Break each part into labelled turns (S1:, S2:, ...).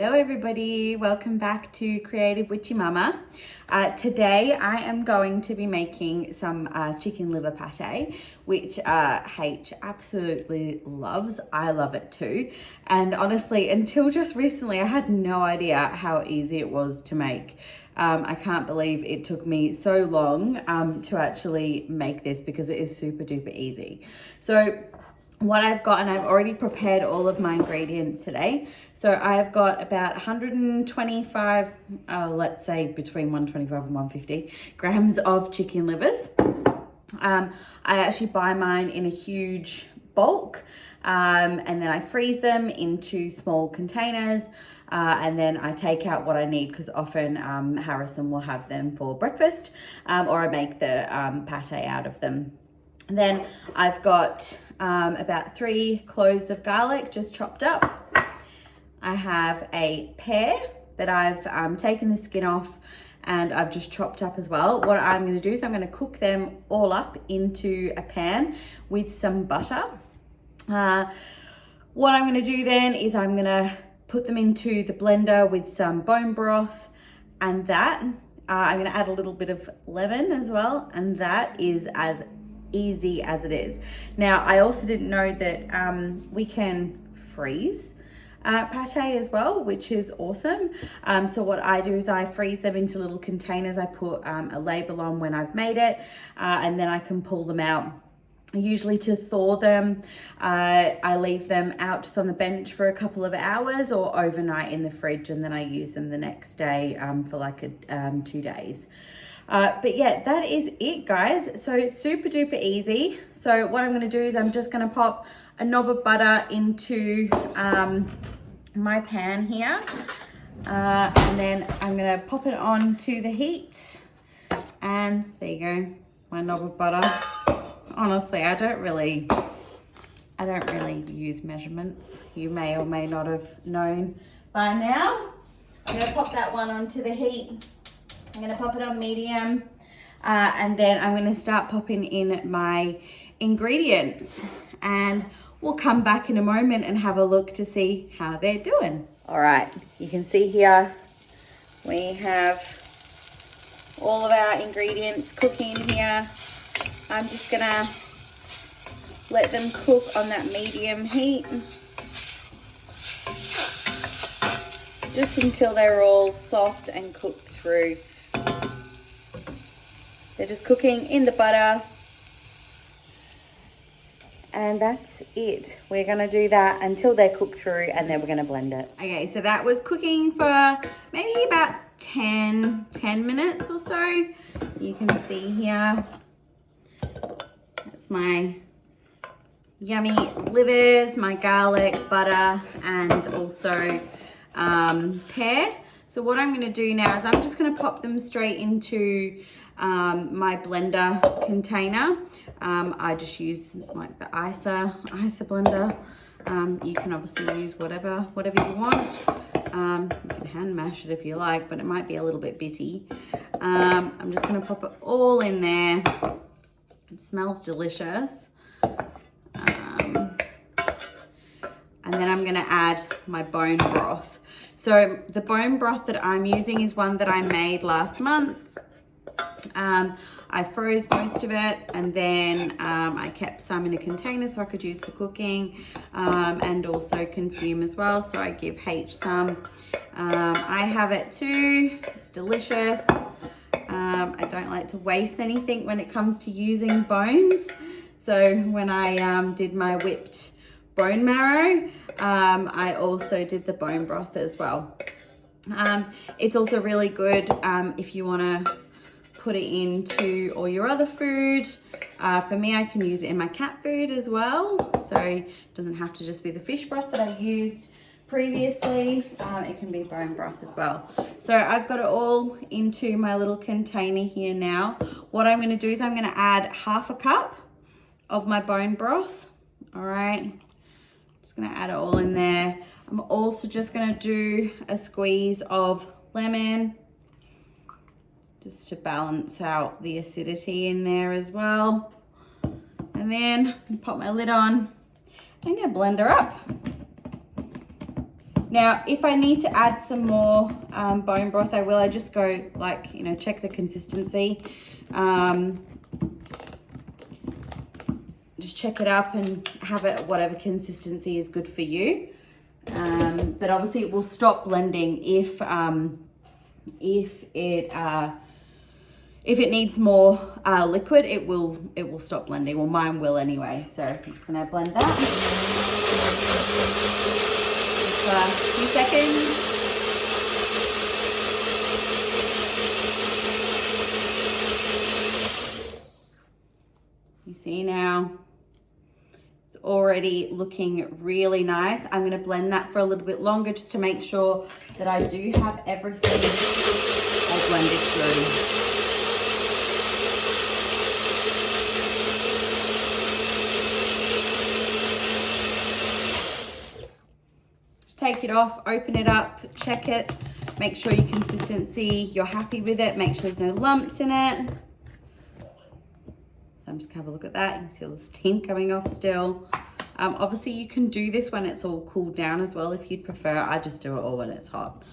S1: Hello everybody, welcome back to Creative Witchy Mama. Today I am going to be making some chicken liver pate, which H absolutely loves. I love it too. And honestly, until just recently, I had no idea how easy it was to make. I can't believe it took me so long to actually make this because it is super duper easy. So what I've got, and I've already prepared all of my ingredients today. So I've got about 125, let's say between 125 and 150 grams of chicken livers. I actually buy mine in a huge bulk, and then I freeze them into small containers, and then I take out what I need because often Harrison will have them for breakfast, or I make the pate out of them. And then I've got about 3 cloves of garlic just chopped up. I have a pear that I've taken the skin off and I've just chopped up as well. What I'm going to do is I'm going to cook them all up into a pan with some butter. What I'm going to do then is I'm going to put them into the blender with some bone broth, and that I'm going to add a little bit of lemon as well, and that is as easy as it is. Now, I also didn't know that we can freeze pate as well, which is awesome. So what I do is I freeze them into little containers. I put a label on when I've made it, and then I can pull them out. Usually to thaw them, I leave them out just on the bench for a couple of hours or overnight in the fridge, and then I use them the next day for like 2 days. But yeah, that is it, guys. So super duper easy. So what I'm going to do is I'm just going to pop a knob of butter into my pan here, and then I'm going to pop it onto the heat, and there you go, my knob of butter. Honestly, I don't really use measurements. You may or may not have known by now. I'm going to pop that one onto the heat. I'm going to pop it on medium, and then I'm going to start popping in my ingredients, and we'll come back in a moment and have a look to see how they're doing. All right, you can see here we have all of our ingredients cooking here. I'm just going to let them cook on that medium heat just until they're all soft and cooked through. They're just cooking in the butter, and that's it. We're going to do that until they're cooked through, and then we're going to blend it. Okay, so that was cooking for maybe about 10 minutes or so. You can see here, that's my yummy livers, my garlic, butter, and also pear. So what I'm going to do now is I'm just going to pop them straight into my blender container. I just use like the Isa blender. You can obviously use whatever you want. You can hand mash it if you like, but it might be a little bit bitty. I'm just going to pop it all in there. It smells delicious. And then I'm going to add my bone broth. So the bone broth that I'm using is one that I made last month. I froze most of it, and then I kept some in a container so I could use for cooking and also consume as well. So I give H some. I have it too. It's delicious. I don't like to waste anything when it comes to using bones. So when I did my whipped bone marrow, I also did the bone broth as well. It's also really good if you want to put it into all your other food. For me, I can use it in my cat food as well, so it doesn't have to just be the fish broth that I used previously. It can be bone broth as well. So I've got it all into my little container here now. What I'm going to do is I'm going to add 1/2 cup of my bone broth. All right, just going to add it all in there. I'm also just going to do a squeeze of lemon just to balance out the acidity in there as well. And then I'm going to pop my lid on. I'm going to blend her up. Now, if I need to add some more bone broth, I will. I just go like, you know, check the consistency. Just check it up and have it whatever consistency is good for you. But obviously it will stop blending if it needs more liquid, it will stop blending. Well, mine will anyway. So I'm just gonna blend that for a few seconds. You see now, it's already looking really nice. I'm gonna blend that for a little bit longer just to make sure that I do have everything all blended through. Take it off, open it up, check it, make sure your consistency, you're happy with it, make sure there's no lumps in it. So I'm just gonna have a look at that. You can see all the steam coming off still. Obviously you can do this when it's all cooled down as well if you'd prefer. I just do it all when it's hot.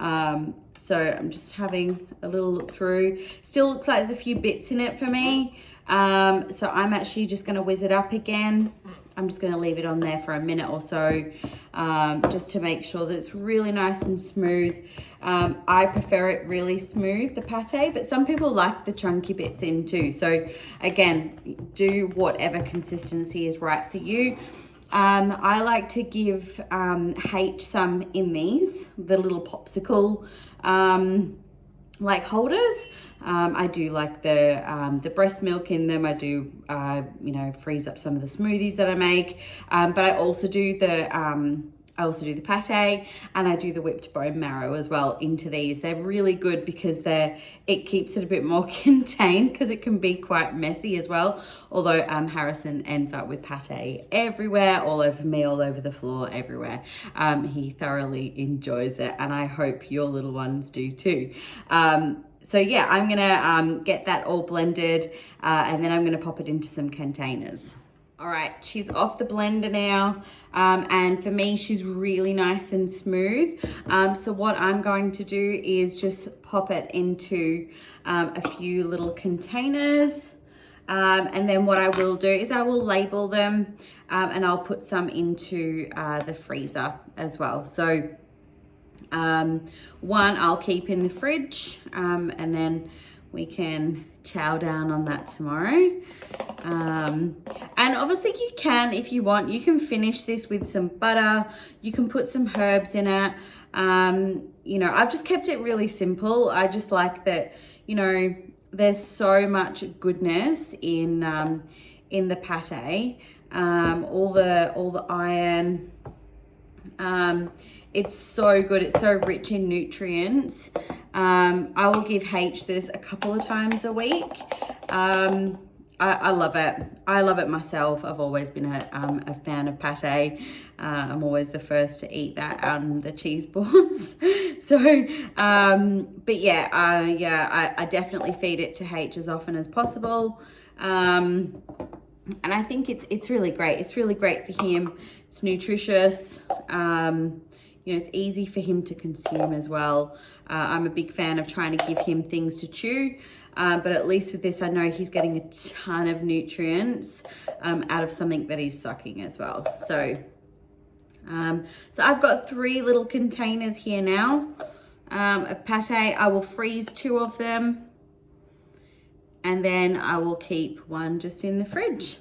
S1: So I'm just having a little look through. Still looks like there's a few bits in it for me. So I'm actually just gonna whiz it up again. I'm just gonna leave it on there for a minute or so, just to make sure that it's really nice and smooth. I prefer it really smooth, the pate, but some people like the chunky bits in too. So again, do whatever consistency is right for you. I like to give H some in these, the little popsicle like holders. I do like the breast milk in them. I do, you know, freeze up some of the smoothies that I make. But I also do the pate, and I do the whipped bone marrow as well into these. They're really good because it keeps it a bit more contained because it can be quite messy as well. Although Harrison ends up with pate everywhere, all over me, all over the floor, everywhere. He thoroughly enjoys it, and I hope your little ones do too. So yeah, I'm gonna get that all blended and then I'm gonna pop it into some containers. All right, she's off the blender now, and for me, she's really nice and smooth. So what I'm going to do is just pop it into a few little containers. And then what I will do is I will label them and I'll put some into the freezer as well. So one I'll keep in the fridge, and then we can chow down on that tomorrow. And obviously you can, if you want, you can finish this with some butter. You can put some herbs in it. You know, I've just kept it really simple. I just like that, you know, there's so much goodness in the pate. All the iron. It's so good. It's so rich in nutrients. I will give H this a couple of times a week. I love it. I love it myself. I've always been a fan of pate. I'm always the first to eat that on the cheese boards. So, but yeah, I definitely feed it to H as often as possible. And I think it's really great. It's really great for him. It's nutritious. You know, it's easy for him to consume as well. I'm a big fan of trying to give him things to chew, but at least with this, I know he's getting a ton of nutrients out of something that he's sucking as well. So, so I've got 3 little containers here now of pate. I will freeze 2 of them, and then I will keep 1 just in the fridge.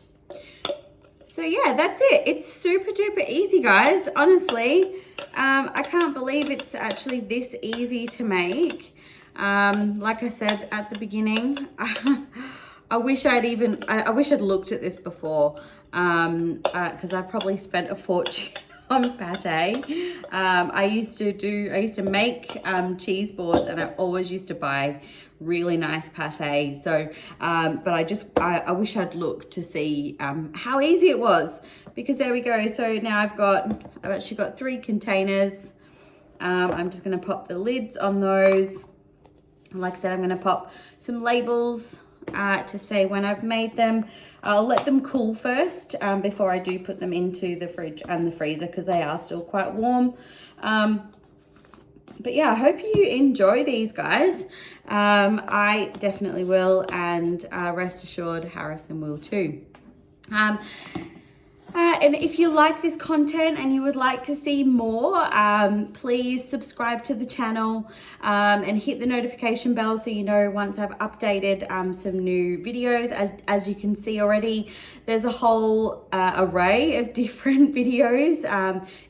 S1: So yeah, that's it. It's super duper easy, guys. Honestly, I can't believe it's actually this easy to make. Like I said at the beginning, I wish I'd looked at this before, because I probably spent a fortune on pate. I used to make cheese boards, and I always used to buy really nice pate. So, but I wish I'd looked to see how easy it was, because there we go. So now I've actually got 3 containers. I'm just gonna pop the lids on those. Like I said, I'm gonna pop some labels to say when I've made them. I'll let them cool first before I do put them into the fridge and the freezer because they are still quite warm. But yeah, I hope you enjoy these, guys. I definitely will, and rest assured Harrison will too. And if you like this content and you would like to see more, please subscribe to the channel and hit the notification bell so you know once I've updated some new videos. As you can see already, there's a whole array of different videos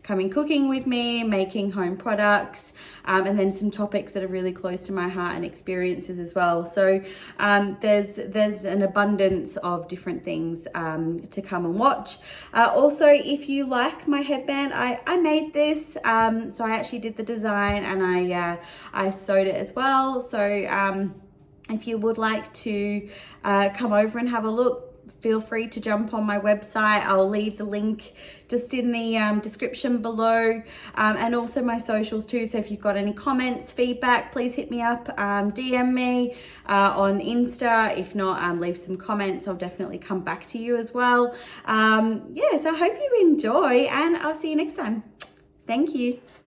S1: coming cooking with me, making home products, and then some topics that are really close to my heart and experiences as well. So there's an abundance of different things to come and watch. Also, if you like my headband, I made this, so I actually did the design and I sewed it as well. So if you would like to come over and have a look, feel free to jump on my website. I'll leave the link just in the description below, and also my socials too. So if you've got any comments, feedback, please hit me up, DM me on Insta. If not, leave some comments. I'll definitely come back to you as well. Yeah, so I hope you enjoy, and I'll see you next time. Thank you.